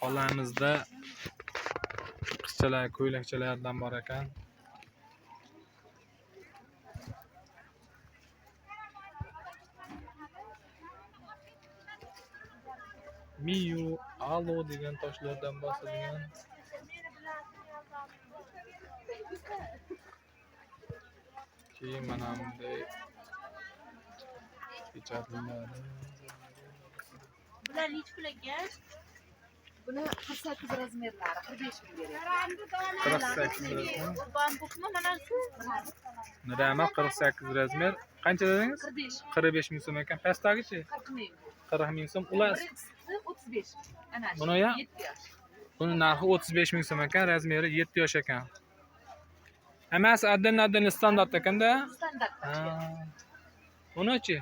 Xolamizda qizchalar, ko'ylakchalardan bor ekan. Miyu, alo degan toshlardan bosilgan. Keyin mana bunday pechatlar. Bular necha pul ekan? Buni 48 razmerlari 45 ming beradi. 48 razmer. Bambukmi mana shu? Nima 48 razmer? Qancha dedingiz? 45 ming so'm ekan. Pastdagichi? 40 ming. 40 ming so'm. Ular 35. Ana shu. buni ya 7 yosh. buni narxi 35 ming so'm ekan, razmeri 7 yosh ekan. Hammasi adden standart ekanda? Standart. Bunachi?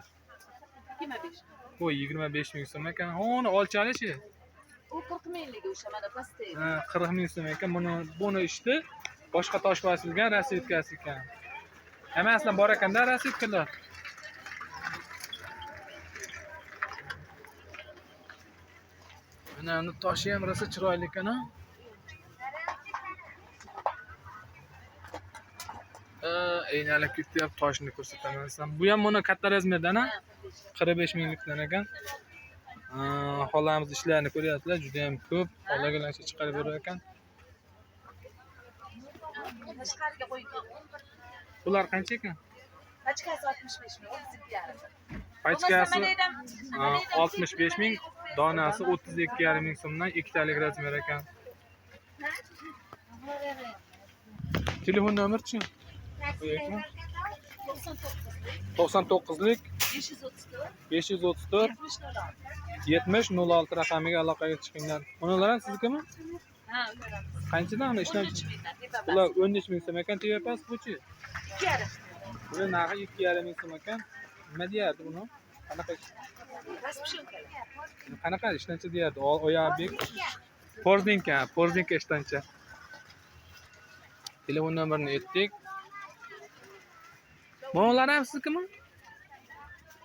25. Bu 25 ming so'm ekan. Uni olchalichi? U 40 mingligi o'sha mana pastda. 40 ming so'm ekan. Buni ishdi boshqa tosh bosilgan rasvedkasi ekan. Hammasidan bor ekanda rasvedkalar. Mana uni toshi ham rosa chiroyli ekan, ha? Aynalab ketyapti, toshni ko'rsataman sizga. Bu ham mana katta razmerdan, ha? 45 minglikdan ekan. Xolamiz ishlarini ko'ryapsizlar, juda ham ko'p. Xolagilarcha chiqarib berar ekan. Tashqariga qo'ygan. Bular qancha ekan? Pachkasi 65 ming, 32 yarim. Pachkasi 65 ming, donasi 32,5 ming so'mdan ikkitalik razmer ekan. Telefon nomeri-chi? 99lik 534 70 06 raqamiga aloqaga chiqinglar. Ular ham siznikimi? Ha, ular. Qanchadan ishlab? Ular 13 ming so'm ekan, tevapas buchi? 2,5. Buni narxi 2,5 ming so'm ekan. Nima deyapti buni? Qanaqa? Qanaqa ishlancha deyapti? Oyabek. Porzinka ishlancha. Telefon nomerini aytdik. Bular ham siznikimi?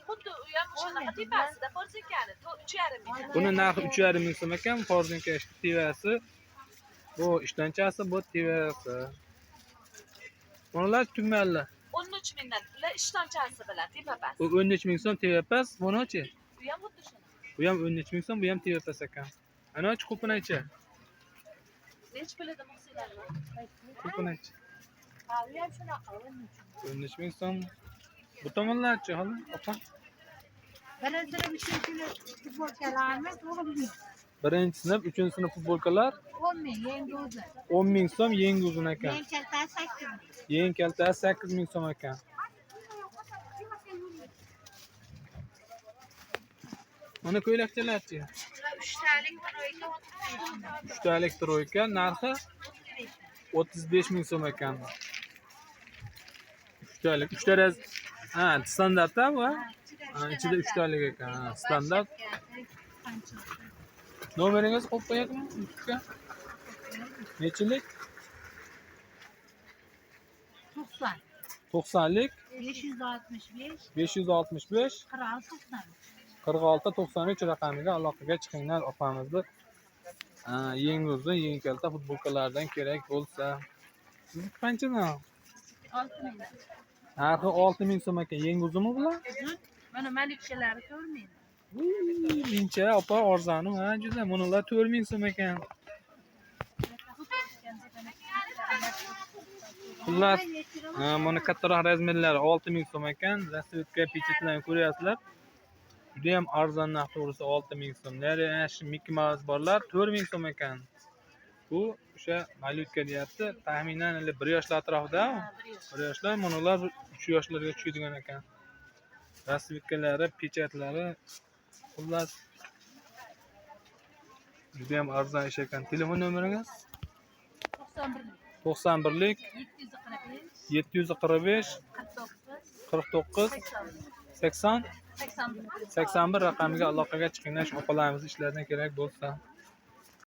Xuddi u ham shunaqa tepasida porzinkani 3,5 ming. Buni narxi 3,5 ming so'm ekan, porzinka tevasi. Bu ishlanchasi, bu tevasi. Bular tugmali. 13 mingdan ular ishtonchasi bilan tepapas. Bu 13 ming so'm tevapas, bunachi? Bu ham xuddi shuna. Bu ham 13 ming so'm, bu ham tevapas ekan. Anachi qo'pinachi. Nech pulida muhsinlar? Qo'pinachi. Ha, u ham shunaqa 13 ming so'm. Bu tomonlarchi, hali opa. Birinchi sinf futbolkalarimiz 10 ming. Birinchi sinf, 3-sinf futbolkalar 10 ming yangi o'zi. 10 ming so'm yangi uzun ekan. Yangi kaltasi 8 ming. Yangi kaltasi 8 ming so'm ekan. Mana ko'ylakchalarchi. 3 talik troyka 3 talik troyka narxi 35 ming so'm ekan. 3 talik, 3 taraz. Standart bu. İçinde 3 talik ekan. Standart. Nomeringiz qo'yib qo'yadimi? Nechilik? 90. 90lik 565 565 46 93 raqamiga aloqaga chiqinglar opamizni. Yangi uzun, yangi kalta futbolkalardan kerak bo'lsa. Siz qanchadan? 6 ming. Narxi 6 ming so'm ekan. Yangi uzunmi bular? Mana malikchalari 4 ming. Mincha opa arzoni, ha, juda. Bunalar 4 ming so'm ekan. Xullas, mana kattaroq razmerlari 6 ming so'm ekan. Rasvedka pechatlarni ko'ryapsizlar. Juda ham arzon narx to'g'risi 6 ming so'm. Shu Mickey Mouse borlar 4 ming so'm ekan. Bu o'sha malyutka deyapti. Taxminan 1 yoshlar atrofida. 1 yoshlar, bunalar 3 yoshlarga tushadigan ekan. Rasvedkalari, pechatlari xullas juda ham arzon ish ekan. Telefon nomeringiz? 91lik 745 49 80 81 raqamiga aloqaga chiqinglar, opalarimiz ishlaridan kerak bo'lsa.